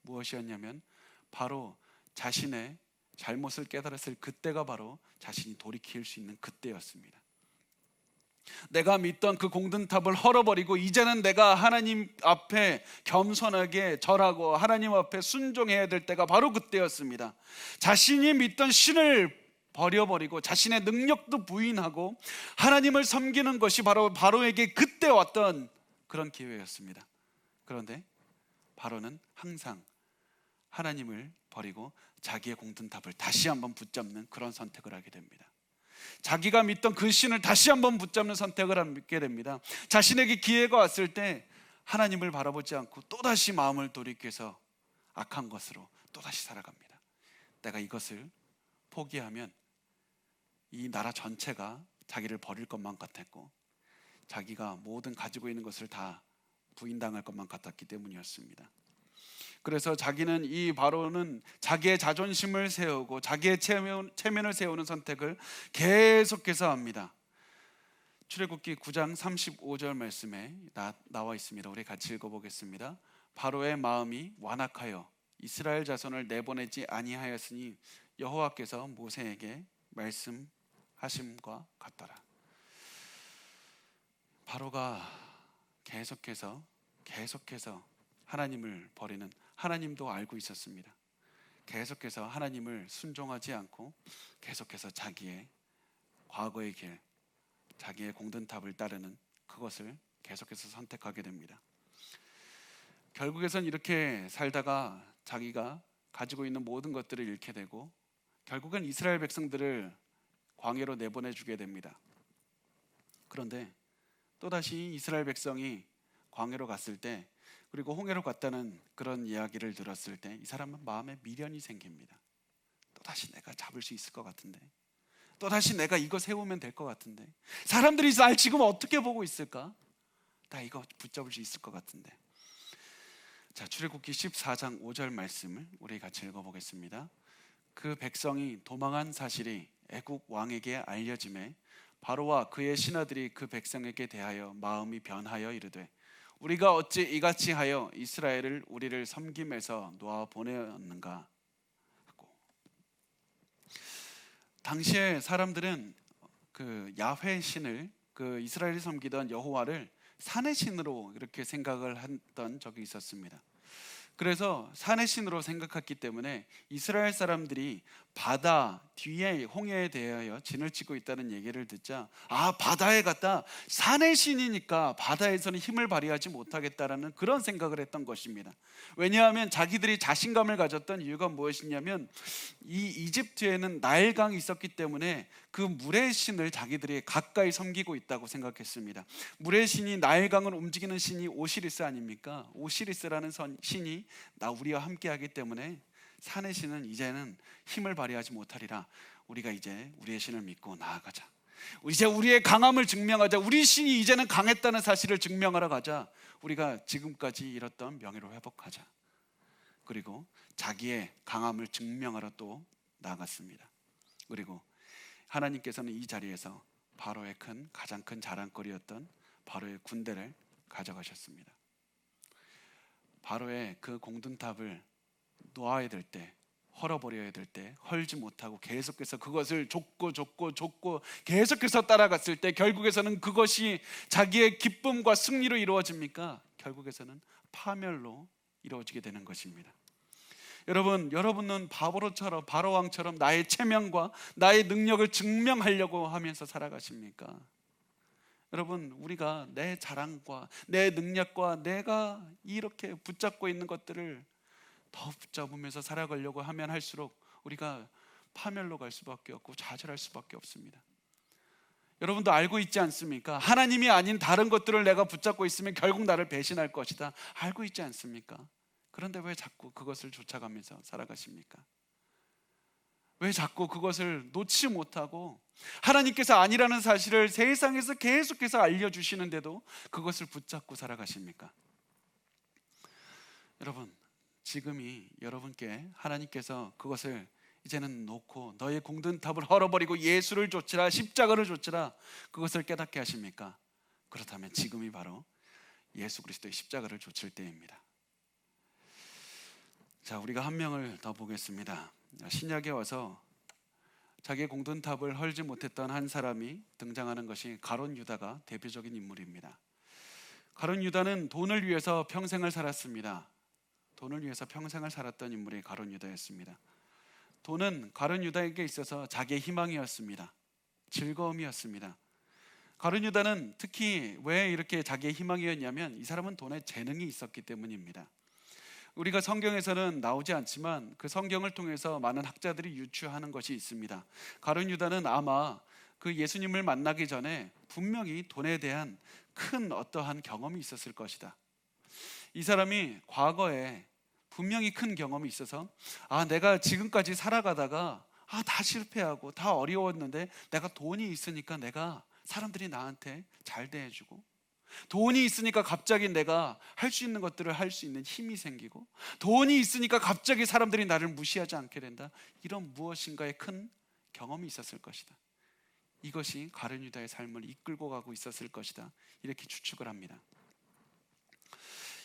무엇이었냐면, 바로 자신의 잘못을 깨달았을 그때가 바로 자신이 돌이킬 수 있는 그때였습니다. 내가 믿던 그 공든탑을 헐어버리고 이제는 내가 하나님 앞에 겸손하게 절하고 하나님 앞에 순종해야 될 때가 바로 그때였습니다. 자신이 믿던 신을 버려버리고 자신의 능력도 부인하고 하나님을 섬기는 것이 바로 바로에게 그때 왔던 그런 기회였습니다. 그런데 바로는 항상 하나님을 버리고 자기의 공든탑을 다시 한번 붙잡는 그런 선택을 하게 됩니다. 자기가 믿던 그 신을 다시 한번 붙잡는 선택을 하게 됩니다. 자신에게 기회가 왔을 때 하나님을 바라보지 않고 또다시 마음을 돌이켜서 악한 것으로 또다시 살아갑니다. 내가 이것을 포기하면 이 나라 전체가 자기를 버릴 것만 같았고, 자기가 모든 가지고 있는 것을 다 부인당할 것만 같았기 때문이었습니다. 그래서 자기는, 이 바로는 자기의 자존심을 세우고 자기의 체면을 세우는 선택을 계속해서 합니다. 출애굽기 9장 35절 말씀에 나와 있습니다. 우리 같이 읽어보겠습니다. 바로의 마음이 완악하여 이스라엘 자손을 내보내지 아니하였으니 여호와께서 모세에게 말씀하심과 같더라. 바로가 계속해서 하나님을 버리는, 하나님도 알고 있었습니다. 계속해서 하나님을 순종하지 않고 계속해서 자기의 과거의 길, 자기의 공든탑을 따르는 그것을 계속해서 선택하게 됩니다. 결국에선 이렇게 살다가 자기가 가지고 있는 모든 것들을 잃게 되고, 결국은 이스라엘 백성들을 광야로 내보내주게 됩니다. 그런데 또다시 이스라엘 백성이 광야로 갔을 때, 그리고 홍해로 갔다는 그런 이야기를 들었을 때 이 사람은 마음에 미련이 생깁니다. 또다시 내가 잡을 수 있을 것 같은데, 또다시 내가 이거 세우면 될 것 같은데, 사람들이 날 지금 어떻게 보고 있을까? 나 이거 붙잡을 수 있을 것 같은데. 자, 출애굽기 14장 5절 말씀을 우리 같이 읽어보겠습니다. 그 백성이 도망한 사실이 애국 왕에게 알려짐에 바로와 그의 신하들이 그 백성에게 대하여 마음이 변하여 이르되, 우리가 어찌 이같이 하여 이스라엘을 우리를 섬김에서 놓아 보내었는가 하고. 당시에 사람들은 그 야훼 신을, 그 이스라엘이 섬기던 여호와를 산의 신으로 이렇게 생각을 했던 적이 있었습니다. 그래서 산의 신으로 생각했기 때문에 이스라엘 사람들이 바다 뒤에 홍해에 대하여 진을 치고 있다는 얘기를 듣자 바다에 갔다 산의 신이니까 바다에서는 힘을 발휘하지 못하겠다라는 그런 생각을 했던 것입니다. 왜냐하면 자기들이 자신감을 가졌던 이유가 무엇이냐면 이 이집트에는 나일강이 있었기 때문에 그 물의 신을 자기들이 가까이 섬기고 있다고 생각했습니다. 물의 신이 나일강을 움직이는 신이 오시리스 아닙니까? 오시리스라는 신이 우리와 함께하기 때문에 산의 신은 이제는 힘을 발휘하지 못하리라. 우리가 이제 우리의 신을 믿고 나아가자. 이제 우리의 강함을 증명하자. 우리 신이 이제는 강했다는 사실을 증명하러 가자. 우리가 지금까지 잃었던 명예를 회복하자. 그리고 자기의 강함을 증명하러 또 나아갔습니다. 그리고 하나님께서는 이 자리에서 바로의 가장 큰 자랑거리였던 바로의 군대를 가져가셨습니다. 바로의 그 공든탑을 놓아야 될 때, 헐어버려야 될 때 헐지 못하고 계속해서 그것을 줬고 계속해서 따라갔을 때 결국에서는 그것이 자기의 기쁨과 승리로 이루어집니까? 결국에서는 파멸로 이루어지게 되는 것입니다. 여러분은 바로 왕처럼 나의 체면과 나의 능력을 증명하려고 하면서 살아가십니까? 여러분, 우리가 내 자랑과 내 능력과 내가 이렇게 붙잡고 있는 것들을 더 붙잡으면서 살아가려고 하면 할수록 우리가 파멸로 갈 수밖에 없고 좌절할 수밖에 없습니다. 여러분도 알고 있지 않습니까? 하나님이 아닌 다른 것들을 내가 붙잡고 있으면 결국 나를 배신할 것이다. 알고 있지 않습니까? 그런데 왜 자꾸 그것을 쫓아가면서 살아가십니까? 왜 자꾸 그것을 놓지 못하고 하나님께서 아니라는 사실을 세상에서 계속해서 알려주시는데도 그것을 붙잡고 살아가십니까? 여러분, 지금이 여러분께 하나님께서 그것을 이제는 놓고 너의 공든탑을 헐어버리고 예수를 좇으라, 십자가를 좇으라, 그것을 깨닫게 하십니까? 그렇다면 지금이 바로 예수 그리스도의 십자가를 좇을 때입니다. 자, 우리가 한 명을 더 보겠습니다. 신약에 와서 자기의 공든탑을 헐지 못했던 한 사람이 등장하는 것이 가룟 유다가 대표적인 인물입니다. 가룟 유다는 돈을 위해서 평생을 살았습니다. 돈을 위해서 평생을 살았던 인물이 가룟 유다였습니다. 돈은 가룟 유다에게 있어서 자기의 희망이었습니다. 즐거움이었습니다. 가룟 유다는 특히 왜 이렇게 자기의 희망이었냐면 이 사람은 돈에 재능이 있었기 때문입니다. 우리가 성경에서는 나오지 않지만 그 성경을 통해서 많은 학자들이 유추하는 것이 있습니다. 가룟 유다는 아마 그 예수님을 만나기 전에 분명히 돈에 대한 큰 어떠한 경험이 있었을 것이다. 이 사람이 과거에 분명히 큰 경험이 있어서 내가 지금까지 살아가다가 다 실패하고 다 어려웠는데 내가 돈이 있으니까 내가 사람들이 나한테 잘 대해주고 돈이 있으니까 갑자기 내가 할 수 있는 것들을 할 수 있는 힘이 생기고 돈이 있으니까 갑자기 사람들이 나를 무시하지 않게 된다. 이런 무엇인가의 큰 경험이 있었을 것이다. 이것이 가룟 유다의 삶을 이끌고 가고 있었을 것이다. 이렇게 추측을 합니다.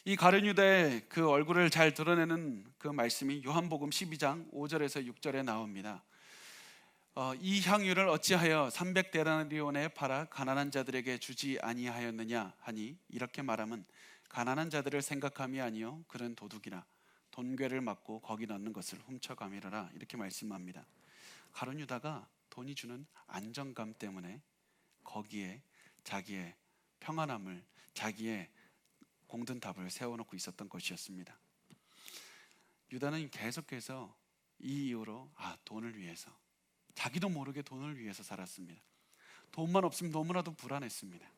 이 가룟 유다의 그 얼굴을 잘 드러내는 그 말씀이 요한복음 12장 5절에서 6절에 나옵니다. 이 향유를 어찌하여 300데나리온에 팔아 가난한 자들에게 주지 아니하였느냐 하니 이렇게 말하면 가난한 자들을 생각함이 아니요 그는 도둑이라 돈괴를 맞고 거기 넣는 것을 훔쳐가미르라 이렇게 말씀합니다. 가룟 유다가 돈이 주는 안정감 때문에 거기에 자기의 평안함을 자기의 공든탑을 세워놓고 있었던 것이었습니다. 유다는 계속해서 이 이유로 돈을 위해서 자기도 모르게 돈을 위해서 살았습니다. 돈만 없으면 너무나도 불안했습니다.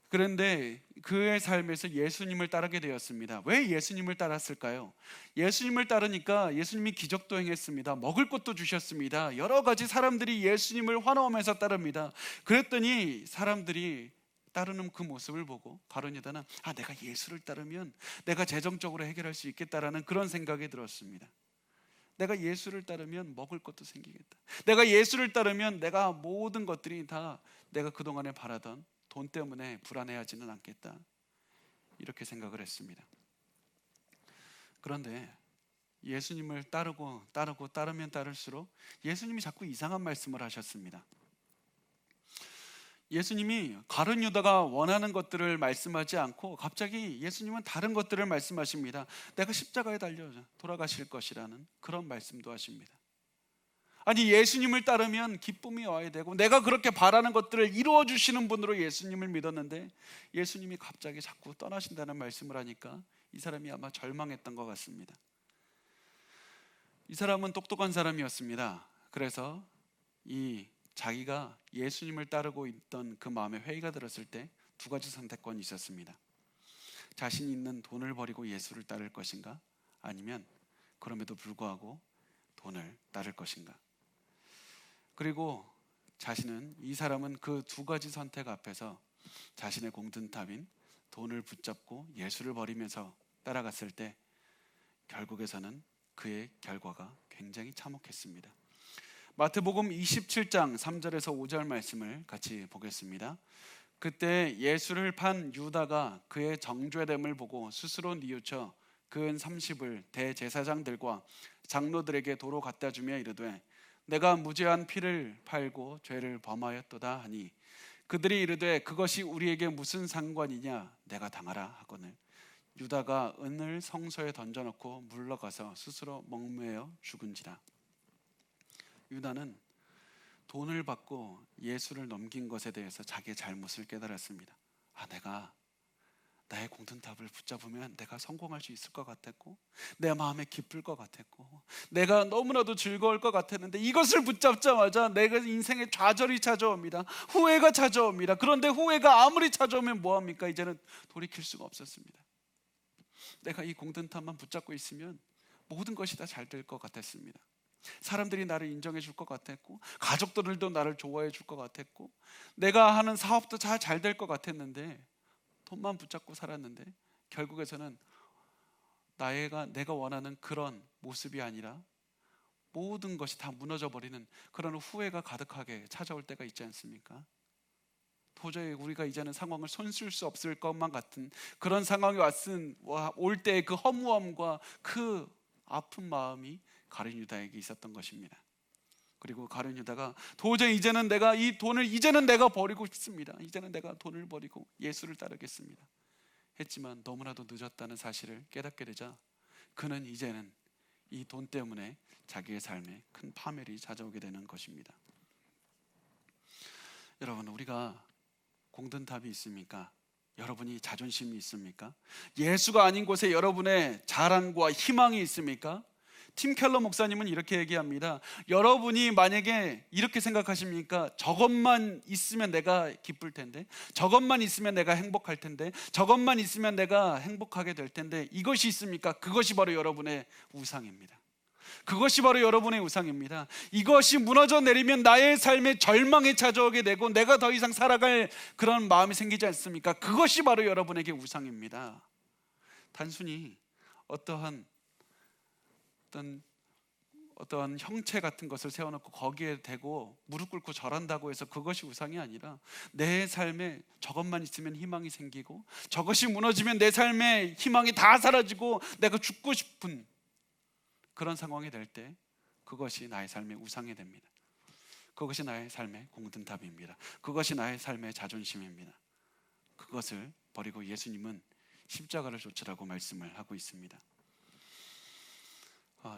그런데 그의 삶에서 예수님을 따르게 되었습니다. 왜 예수님을 따랐을까요? 예수님을 따르니까 예수님이 기적도 행했습니다. 먹을 것도 주셨습니다. 여러 가지 사람들이 예수님을 환호하면서 따릅니다. 그랬더니 사람들이 따르는 그 모습을 보고 가룟 유다는 내가 예수를 따르면 내가 재정적으로 해결할 수 있겠다라는 그런 생각이 들었습니다. 내가 예수를 따르면 먹을 것도 생기겠다. 내가 예수를 따르면 내가 모든 것들이 다 내가 그동안에 바라던 돈 때문에 불안해하지는 않겠다. 이렇게 생각을 했습니다. 그런데 예수님을 따르면 따를수록 예수님이 자꾸 이상한 말씀을 하셨습니다. 예수님이 가룟 유다가 원하는 것들을 말씀하지 않고 갑자기 예수님은 다른 것들을 말씀하십니다. 내가 십자가에 달려 돌아가실 것이라는 그런 말씀도 하십니다. 아니, 예수님을 따르면 기쁨이 와야 되고 내가 그렇게 바라는 것들을 이루어 주시는 분으로 예수님을 믿었는데 예수님이 갑자기 자꾸 떠나신다는 말씀을 하니까 이 사람이 아마 절망했던 것 같습니다. 이 사람은 똑똑한 사람이었습니다. 그래서 이 자기가 예수님을 따르고 있던 그 마음에 회의가 들었을 때 두 가지 선택권이 있었습니다. 자신 있는 돈을 버리고 예수를 따를 것인가, 아니면 그럼에도 불구하고 돈을 따를 것인가. 그리고 이 사람은 그 두 가지 선택 앞에서 자신의 공든탑인 돈을 붙잡고 예수를 버리면서 따라갔을 때 결국에서는 그의 결과가 굉장히 참혹했습니다. 마태복음 27장 3절에서 5절 말씀을 같이 보겠습니다. 그때 예수를 판 유다가 그의 정죄됨을 보고 스스로 뉘우쳐 그 은 30을 대제사장들과 장로들에게 도로 갖다 주며 이르되 내가 무죄한 피를 팔고 죄를 범하였도다 하니 그들이 이르되 그것이 우리에게 무슨 상관이냐, 내가 당하라 하거늘 유다가 은을 성소에 던져놓고 물러가서 스스로 목매어 죽은지라. 유다는 돈을 받고 예수를 넘긴 것에 대해서 자기의 잘못을 깨달았습니다. 내가 나의 공든탑을 붙잡으면 내가 성공할 수 있을 것 같았고 내 마음에 기쁠 것 같았고 내가 너무나도 즐거울 것 같았는데 이것을 붙잡자마자 내가 인생에 좌절이 찾아옵니다. 후회가 찾아옵니다. 그런데 후회가 아무리 찾아오면 뭐합니까? 이제는 돌이킬 수가 없었습니다. 내가 이 공든탑만 붙잡고 있으면 모든 것이 다 잘 될 것 같았습니다. 사람들이 나를 인정해 줄 것 같았고 가족들도 나를 좋아해 줄 것 같았고 내가 하는 사업도 다 잘 될 것 같았는데 돈만 붙잡고 살았는데 결국에서는 내가 원하는 그런 모습이 아니라 모든 것이 다 무너져 버리는 그런 후회가 가득하게 찾아올 때가 있지 않습니까? 도저히 우리가 이제는 상황을 손쓸 수 없을 것만 같은 그런 상황이 올 때의 그 허무함과 그 아픈 마음이 가룟 유다에게 있었던 것입니다. 그리고 가룟 유다가 도저히 이제는 내가 이 돈을 이제는 내가 버리고 싶습니다. 이제는 내가 돈을 버리고 예수를 따르겠습니다 했지만 너무나도 늦었다는 사실을 깨닫게 되자 그는 이제는 이 돈 때문에 자기의 삶에 큰 파멸이 찾아오게 되는 것입니다. 여러분, 우리가 공든탑이 있습니까? 여러분이 자존심이 있습니까? 예수가 아닌 곳에 여러분의 자랑과 희망이 있습니까? 팀 켈러 목사님은 이렇게 얘기합니다. 여러분이 만약에 이렇게 생각하십니까? 저것만 있으면 내가 기쁠 텐데, 저것만 있으면 내가 행복할 텐데, 저것만 있으면 내가 행복하게 될 텐데, 이것이 있습니까? 그것이 바로 여러분의 우상입니다. 그것이 바로 여러분의 우상입니다. 이것이 무너져 내리면 나의 삶에 절망이 찾아오게 되고 내가 더 이상 살아갈 그런 마음이 생기지 않습니까? 그것이 바로 여러분에게 우상입니다. 단순히 어떠한 형체 같은 것을 세워놓고 거기에 대고 무릎 꿇고 절한다고 해서 그것이 우상이 아니라 내 삶에 저것만 있으면 희망이 생기고 저것이 무너지면 내 삶에 희망이 다 사라지고 내가 죽고 싶은 그런 상황이 될 때 그것이 나의 삶의 우상이 됩니다. 그것이 나의 삶의 공든탑입니다. 그것이 나의 삶의 자존심입니다. 그것을 버리고 예수님은 십자가를 좇으라고 말씀을 하고 있습니다.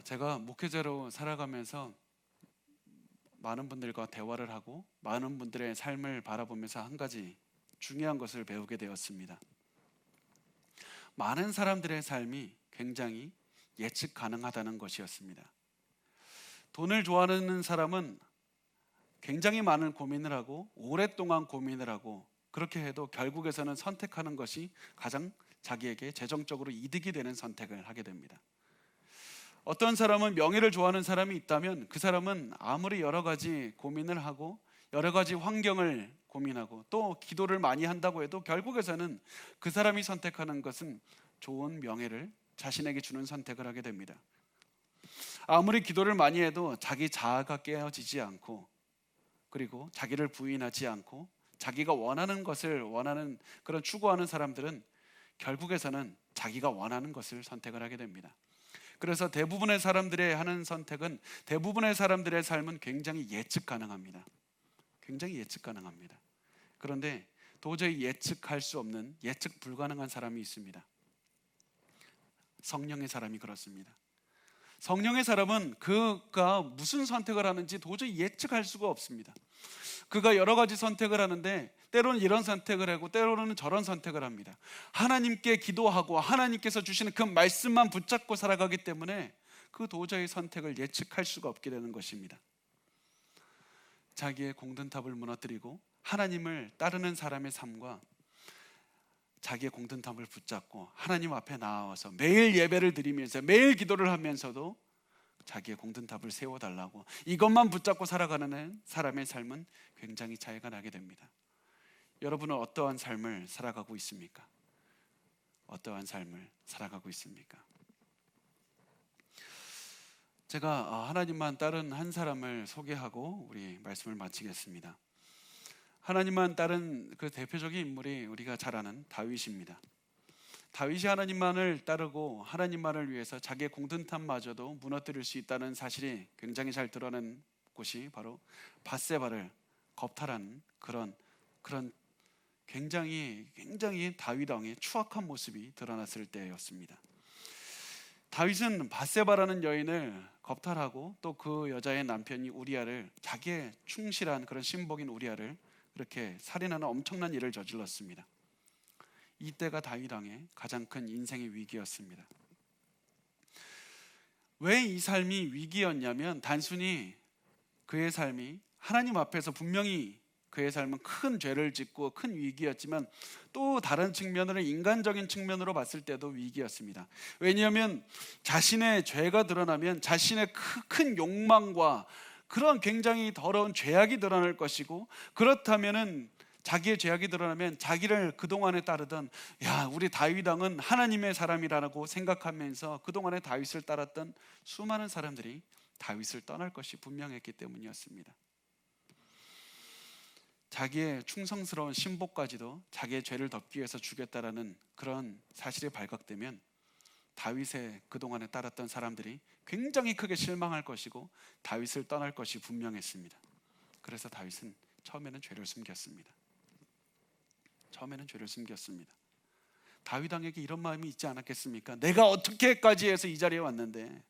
제가 목회자로 살아가면서 많은 분들과 대화를 하고 많은 분들의 삶을 바라보면서 한 가지 중요한 것을 배우게 되었습니다. 많은 사람들의 삶이 굉장히 예측 가능하다는 것이었습니다. 돈을 좋아하는 사람은 굉장히 많은 고민을 하고 오랫동안 고민을 하고 그렇게 해도 결국에서는 선택하는 것이 가장 자기에게 재정적으로 이득이 되는 선택을 하게 됩니다. 어떤 사람은 명예를 좋아하는 사람이 있다면 그 사람은 아무리 여러 가지 고민을 하고 여러 가지 환경을 고민하고 또 기도를 많이 한다고 해도 결국에서는 그 사람이 선택하는 것은 좋은 명예를 자신에게 주는 선택을 하게 됩니다. 아무리 기도를 많이 해도 자기 자아가 깨어지지 않고 그리고 자기를 부인하지 않고 자기가 원하는 것을 그런 추구하는 사람들은 결국에서는 자기가 원하는 것을 선택을 하게 됩니다. 그래서 대부분의 사람들의 하는 선택은 대부분의 사람들의 삶은 굉장히 예측 가능합니다. 굉장히 예측 가능합니다. 그런데 도저히 예측할 수 없는 예측 불가능한 사람이 있습니다. 성령의 사람이 그렇습니다. 성령의 사람은 그가 무슨 선택을 하는지 도저히 예측할 수가 없습니다. 그가 여러 가지 선택을 하는데 때로는 이런 선택을 하고 때로는 저런 선택을 합니다. 하나님께 기도하고 하나님께서 주시는 그 말씀만 붙잡고 살아가기 때문에 그 도저히 선택을 예측할 수가 없게 되는 것입니다. 자기의 공든탑을 무너뜨리고 하나님을 따르는 사람의 삶과 자기의 공든탑을 붙잡고 하나님 앞에 나와서 매일 예배를 드리면서 매일 기도를 하면서도 자기의 공든탑을 세워달라고 이것만 붙잡고 살아가는 사람의 삶은 굉장히 차이가 나게 됩니다. 여러분은 어떠한 삶을 살아가고 있습니까? 어떠한 삶을 살아가고 있습니까? 제가 하나님만 따른 한 사람을 소개하고 우리 말씀을 마치겠습니다. 하나님만 따른 그 대표적인 인물이 우리가 잘 아는 다윗입니다. 다윗이 하나님만을 따르고 하나님만을 위해서 자기의 공든탑마저도 무너뜨릴 수 있다는 사실이 굉장히 잘 드러난 곳이 바로 밧세바를 겁탈한 그런 굉장히 다윗 왕의 추악한 모습이 드러났을 때였습니다. 다윗은 밧세바라는 여인을 겁탈하고 또 그 여자의 남편이 우리아를 자기의 충실한 그런 신복인 우리아를 그렇게 살인하는 엄청난 일을 저질렀습니다. 이때가 다윗 왕의 가장 큰 인생의 위기였습니다. 왜 이 삶이 위기였냐면 단순히 그의 삶이 하나님 앞에서 분명히 그의 삶은 큰 죄를 짓고 큰 위기였지만 또 다른 측면으로 인간적인 측면으로 봤을 때도 위기였습니다. 왜냐하면 자신의 죄가 드러나면 자신의 큰 욕망과 그런 굉장히 더러운 죄악이 드러날 것이고, 그렇다면은 자기의 죄악이 드러나면 자기를 그동안에 따르던 우리 다윗 왕은 하나님의 사람이라고 생각하면서 그동안에 다윗을 따랐던 수많은 사람들이 다윗을 떠날 것이 분명했기 때문이었습니다. 자기의 충성스러운 신복까지도 자기의 죄를 덮기 위해서 죽였다라는 그런 사실이 발각되면 다윗의 그동안에 따랐던 사람들이 굉장히 크게 실망할 것이고 다윗을 떠날 것이 분명했습니다. 그래서 다윗은 처음에는 죄를 숨겼습니다. 다윗 왕에게 이런 마음이 있지 않았겠습니까? 내가 어떻게까지 해서 이 자리에 왔는데,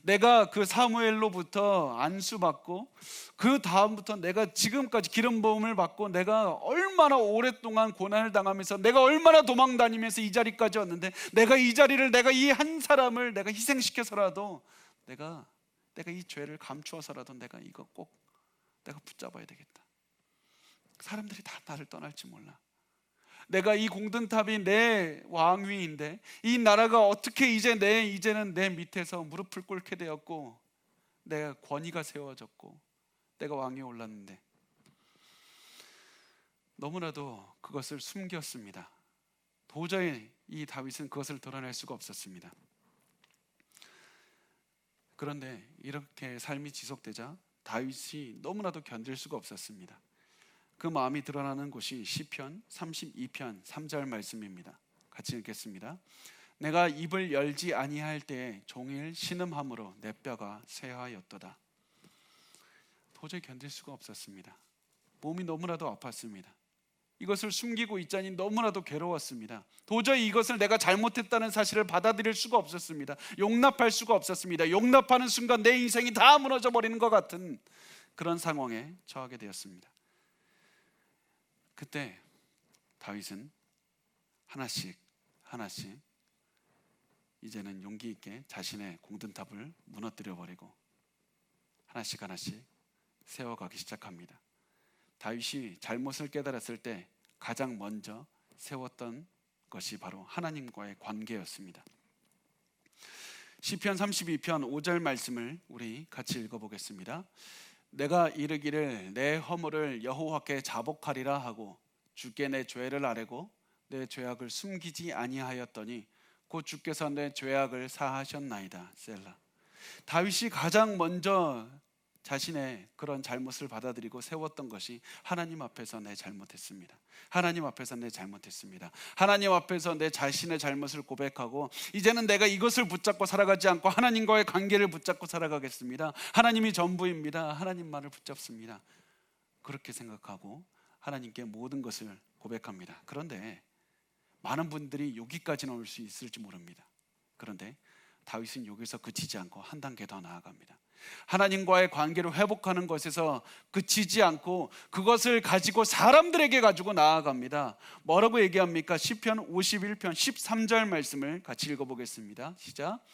내가 그 사무엘로부터 안수받고 그 다음부터 내가 지금까지 기름 부음을 받고 내가 얼마나 오랫동안 고난을 당하면서 내가 얼마나 도망 다니면서 이 자리까지 왔는데, 내가 이 자리를 내가 이 한 사람을 내가 희생시켜서라도 내가 이 죄를 감추어서라도 내가 이거 꼭 내가 붙잡아야 되겠다. 사람들이 다 나를 떠날지 몰라. 내가 이 공든탑이 내 왕위인데 이 나라가 어떻게 이제는 내 밑에서 무릎을 꿇게 되었고 내가 권위가 세워졌고 내가 왕위에 올랐는데 너무나도 그것을 숨겼습니다. 도저히 이 다윗은 그것을 드러낼 수가 없었습니다. 그런데 이렇게 삶이 지속되자 다윗이 너무나도 견딜 수가 없었습니다. 그 마음이 드러나는 곳이 시편 32편 3절 말씀입니다. 같이 읽겠습니다. 내가 입을 열지 아니할 때에 종일 신음함으로 내 뼈가 쇠하였도다. 도저히 견딜 수가 없었습니다. 몸이 너무나도 아팠습니다. 이것을 숨기고 있자니 너무나도 괴로웠습니다. 도저히 이것을 내가 잘못했다는 사실을 받아들일 수가 없었습니다. 용납할 수가 없었습니다. 용납하는 순간 내 인생이 다 무너져 버리는 것 같은 그런 상황에 처하게 되었습니다. 그때 다윗은 하나씩 이제는 용기 있게 자신의 공든탑을 무너뜨려 버리고 하나씩 세워가기 시작합니다. 다윗이 잘못을 깨달았을 때 가장 먼저 세웠던 것이 바로 하나님과의 관계였습니다. 시편 32편 5절 말씀을 우리 같이 읽어보겠습니다. 내가 이르기를 내 허물을 여호와께 자복하리라 하고 주께 내 죄를 아뢰고 내 죄악을 숨기지 아니하였더니 곧 주께서 내 죄악을 사하셨나이다. 셀라. 다윗이 가장 먼저 자신의 그런 잘못을 받아들이고 세웠던 것이 하나님 앞에서 내 잘못했습니다. 하나님 앞에서 내 자신의 잘못을 고백하고 이제는 내가 이것을 붙잡고 살아가지 않고 하나님과의 관계를 붙잡고 살아가겠습니다. 하나님이 전부입니다. 하나님만을 붙잡습니다. 그렇게 생각하고 하나님께 모든 것을 고백합니다. 그런데 많은 분들이 여기까지는 올 수 있을지 모릅니다. 그런데 다윗은 여기서 그치지 않고 한 단계 더 나아갑니다. 하나님과의 관계를 회복하는 것에서 그치지 않고 그것을 가지고 사람들에게 가지고 나아갑니다. 뭐라고 얘기합니까? 시편 51편 13절 말씀을 같이 읽어보겠습니다. 시작.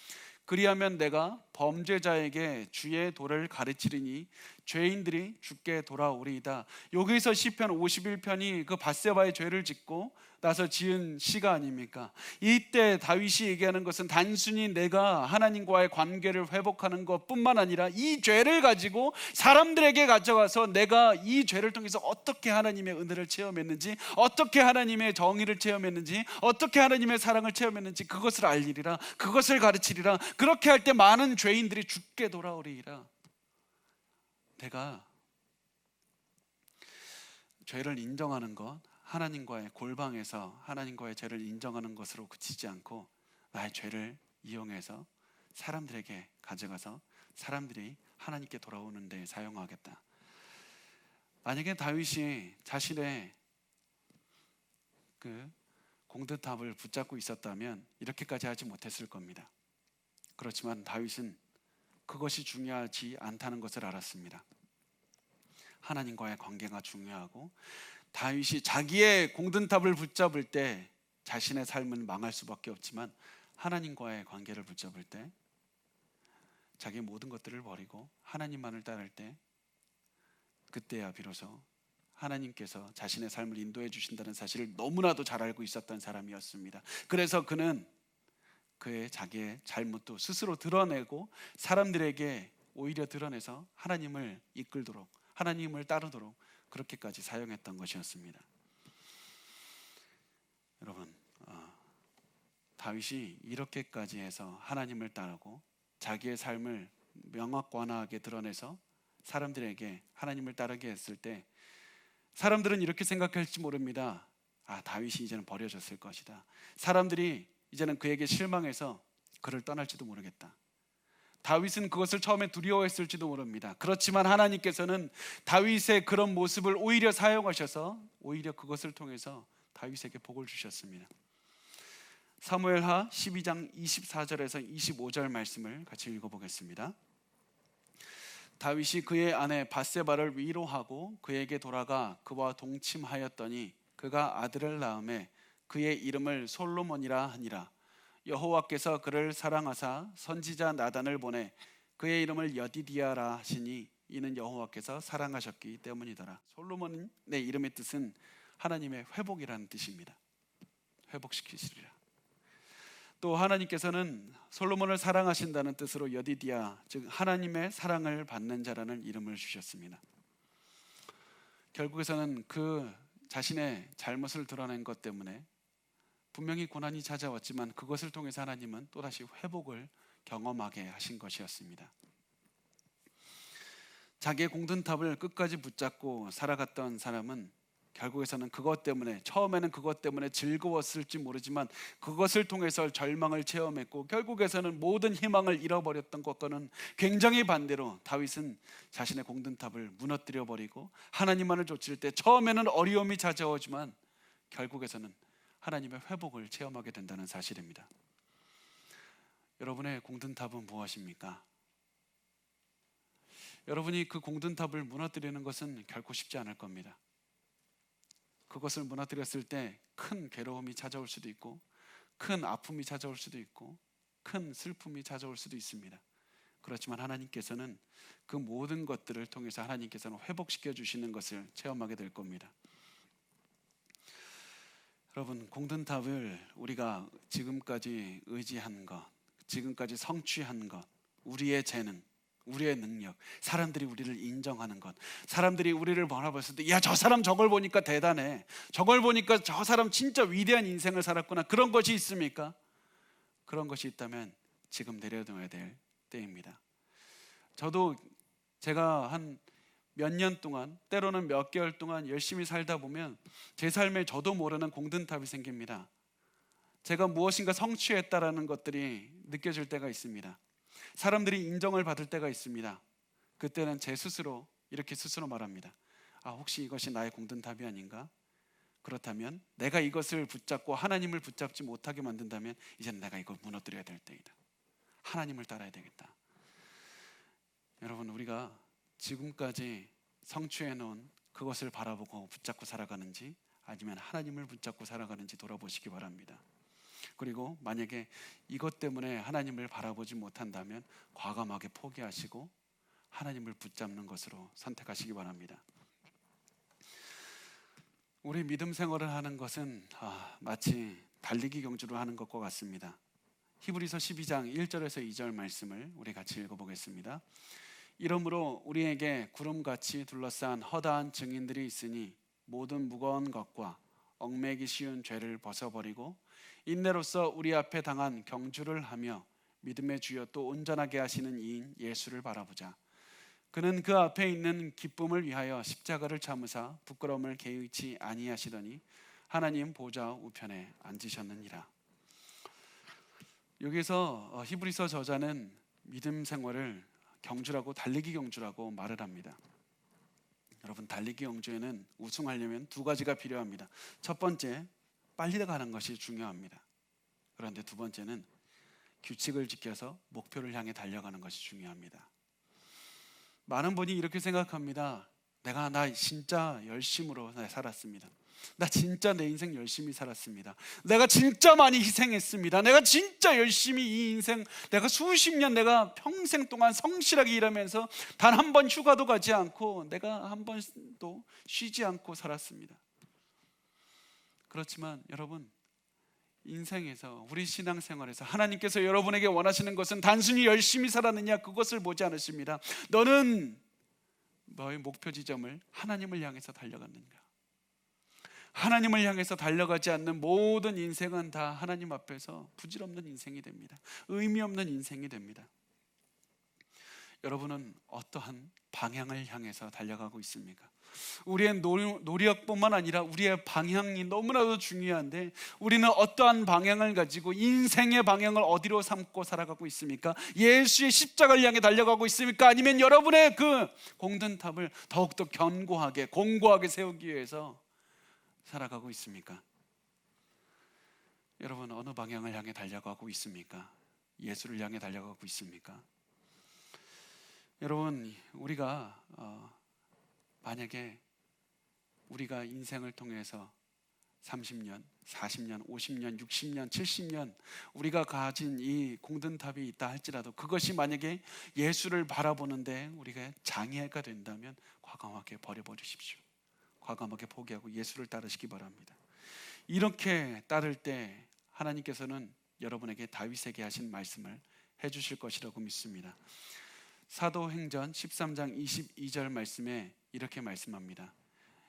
그리하면 내가 범죄자에게 주의 도를 가르치리니 죄인들이 주께 돌아오리이다. 여기서 시편 51편이 그 밧세바의 죄를 짓고 나서 지은 시가 아닙니까? 이때 다윗이 얘기하는 것은 단순히 내가 하나님과의 관계를 회복하는 것뿐만 아니라 이 죄를 가지고 사람들에게 가져가서 내가 이 죄를 통해서 어떻게 하나님의 은혜를 체험했는지, 어떻게 하나님의 정의를 체험했는지, 어떻게 하나님의 사랑을 체험했는지 그것을 알리리라, 그것을 가르치리라. 그렇게 할 때 많은 죄인들이 주께 돌아오리이라. 내가 죄를 인정하는 것, 하나님과의 골방에서 하나님과의 죄를 인정하는 것으로 그치지 않고 나의 죄를 이용해서 사람들에게 가져가서 사람들이 하나님께 돌아오는 데 사용하겠다. 만약에 다윗이 자신의 그 공드탑을 붙잡고 있었다면 이렇게까지 하지 못했을 겁니다. 그렇지만 다윗은 그것이 중요하지 않다는 것을 알았습니다. 하나님과의 관계가 중요하고 다윗이 자기의 공든탑을 붙잡을 때 자신의 삶은 망할 수밖에 없지만 하나님과의 관계를 붙잡을 때 자기의 모든 것들을 버리고 하나님만을 따를 때 그때야 비로소 하나님께서 자신의 삶을 인도해 주신다는 사실을 너무나도 잘 알고 있었던 사람이었습니다. 그래서 그는 그의 자기의 잘못도 스스로 드러내고 사람들에게 오히려 드러내서 하나님을 이끌도록, 하나님을 따르도록 그렇게까지 사용했던 것이었습니다. 여러분, 다윗이 이렇게까지 해서 하나님을 따르고 자기의 삶을 명확관하게 드러내서 사람들에게 하나님을 따르게 했을 때 사람들은 이렇게 생각할지 모릅니다. 다윗이 이제는 버려졌을 것이다. 사람들이 이제는 그에게 실망해서 그를 떠날지도 모르겠다. 다윗은 그것을 처음에 두려워했을지도 모릅니다. 그렇지만 하나님께서는 다윗의 그런 모습을 오히려 사용하셔서 오히려 그것을 통해서 다윗에게 복을 주셨습니다. 사무엘하 12장 24절에서 25절 말씀을 같이 읽어보겠습니다. 다윗이 그의 아내 밧세바를 위로하고 그에게 돌아가 그와 동침하였더니 그가 아들을 낳음에 그의 이름을 솔로몬이라 하니라. 여호와께서 그를 사랑하사 선지자 나단을 보내 그의 이름을 여디디아라 하시니 이는 여호와께서 사랑하셨기 때문이더라. 솔로몬의 이름의 뜻은 하나님의 회복이라는 뜻입니다. 회복시키시리라. 또 하나님께서는 솔로몬을 사랑하신다는 뜻으로 여디디아, 즉 하나님의 사랑을 받는 자라는 이름을 주셨습니다. 결국에서는 그 자신의 잘못을 드러낸 것 때문에 분명히 고난이 찾아왔지만 그것을 통해서 하나님은 또다시 회복을 경험하게 하신 것이었습니다. 자기의 공든탑을 끝까지 붙잡고 살아갔던 사람은 결국에서는 그것 때문에, 처음에는 그것 때문에 즐거웠을지 모르지만 그것을 통해서 절망을 체험했고 결국에서는 모든 희망을 잃어버렸던 것과는 굉장히 반대로 다윗은 자신의 공든탑을 무너뜨려 버리고 하나님만을 좇을 때 처음에는 어려움이 찾아오지만 결국에서는 하나님의 회복을 체험하게 된다는 사실입니다. 여러분의 공든탑은 무엇입니까? 여러분이 그 공든탑을 무너뜨리는 것은 결코 쉽지 않을 겁니다. 그것을 무너뜨렸을 때 큰 괴로움이 찾아올 수도 있고 큰 아픔이 찾아올 수도 있고 큰 슬픔이 찾아올 수도 있습니다. 그렇지만 하나님께서는 그 모든 것들을 통해서 하나님께서는 회복시켜 주시는 것을 체험하게 될 겁니다. 여러분, 공든탑을 우리가 지금까지 의지한 것, 지금까지 성취한 것, 우리의 재능, 우리의 능력, 사람들이 우리를 인정하는 것, 사람들이 우리를 바라봤을 때 야, 저 사람 저걸 보니까 대단해, 저걸 보니까 저 사람 진짜 위대한 인생을 살았구나, 그런 것이 있습니까? 그런 것이 있다면 지금 내려놓아야 될 때입니다. 저도 제가 한 몇 년 동안, 때로는 몇 개월 동안 열심히 살다 보면 제 삶에 저도 모르는 공든탑이 생깁니다. 제가 무엇인가 성취했다라는 것들이 느껴질 때가 있습니다. 사람들이 인정을 받을 때가 있습니다. 그때는 제 스스로 이렇게 스스로 말합니다. 혹시 이것이 나의 공든탑이 아닌가? 그렇다면 내가 이것을 붙잡고 하나님을 붙잡지 못하게 만든다면 이제는 내가 이걸 무너뜨려야 될 때이다. 하나님을 따라야 되겠다. 여러분, 우리가 지금까지 성취해 놓은 그것을 바라보고 붙잡고 살아가는지 아니면 하나님을 붙잡고 살아가는지 돌아보시기 바랍니다. 그리고 만약에 이것 때문에 하나님을 바라보지 못한다면 과감하게 포기하시고 하나님을 붙잡는 것으로 선택하시기 바랍니다. 우리 믿음 생활을 하는 것은 마치 달리기 경주를 하는 것과 같습니다. 히브리서 12장 1절에서 2절 말씀을 우리 같이 읽어보겠습니다. 이러므로 우리에게 구름같이 둘러싼 허다한 증인들이 있으니 모든 무거운 것과 얽매기 쉬운 죄를 벗어버리고 인내로써 우리 앞에 당한 경주를 하며 믿음의 주여 또 온전하게 하시는 이인 예수를 바라보자. 그는 그 앞에 있는 기쁨을 위하여 십자가를 참으사 부끄러움을 개의치 아니하시더니 하나님 보좌 우편에 앉으셨느니라. 여기서 히브리서 저자는 믿음 생활을 경주라고, 달리기 경주라고 말을 합니다. 여러분, 달리기 경주에는 우승하려면 두 가지가 필요합니다. 첫 번째, 빨리 가는 것이 중요합니다. 그런데 두 번째는 규칙을 지켜서 목표를 향해 달려가는 것이 중요합니다. 많은 분이 이렇게 생각합니다. 나 진짜 열심으로 살았습니다. 나 진짜 내 인생 열심히 살았습니다. 내가 진짜 많이 희생했습니다. 내가 진짜 열심히 이 인생, 내가 수십 년, 내가 평생 동안 성실하게 일하면서 단 한 번 휴가도 가지 않고 내가 한 번도 쉬지 않고 살았습니다. 그렇지만 여러분, 인생에서, 우리 신앙생활에서 하나님께서 여러분에게 원하시는 것은 단순히 열심히 살았느냐 그것을 보지 않으십니다. 너는 너의 목표 지점을 하나님을 향해서 달려갔는가? 하나님을 향해서 달려가지 않는 모든 인생은 다 하나님 앞에서 부질없는 인생이 됩니다. 의미 없는 인생이 됩니다. 여러분은 어떠한 방향을 향해서 달려가고 있습니까? 우리의 노력뿐만 아니라 우리의 방향이 너무나도 중요한데, 우리는 어떠한 방향을 가지고 인생의 방향을 어디로 삼고 살아가고 있습니까? 예수의 십자가를 향해 달려가고 있습니까? 아니면 여러분의 그 공든탑을 더욱더 견고하게, 공고하게 세우기 위해서 살아가고 있습니까? 여러분, 어느 방향을 향해 달려가고 있습니까? 예수를 향해 달려가고 있습니까? 여러분, 우리가 만약에 우리가 인생을 통해서 30년, 40년, 50년, 60년, 70년 우리가 가진 이 공든탑이 있다 할지라도 그것이 만약에 예수를 바라보는데 우리가 장애가 된다면 과감하게 버려버리십시오. 과감하게 포기하고 예수를 따르시기 바랍니다. 이렇게 따를 때 하나님께서는 여러분에게 다윗에게 하신 말씀을 해주실 것이라고 믿습니다. 사도행전 13장 22절 말씀에 이렇게 말씀합니다.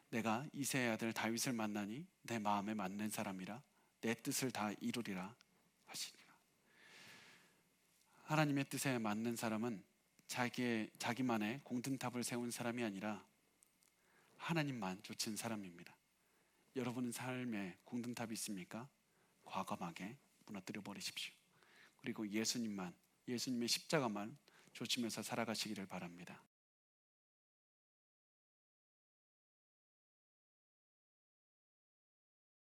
내가 이새의 아들 다윗을 만나니 내 마음에 맞는 사람이라 내 뜻을 다 이루리라 하시니라. 하나님의 뜻에 맞는 사람은 자기만의 공든탑을 세운 사람이 아니라 하나님만 좇은 사람입니다. 여러분은 삶에 공든탑이 있습니까? 과감하게 무너뜨려 버리십시오. 그리고 예수님의 십자가만 좇으면서 살아가시기를 바랍니다.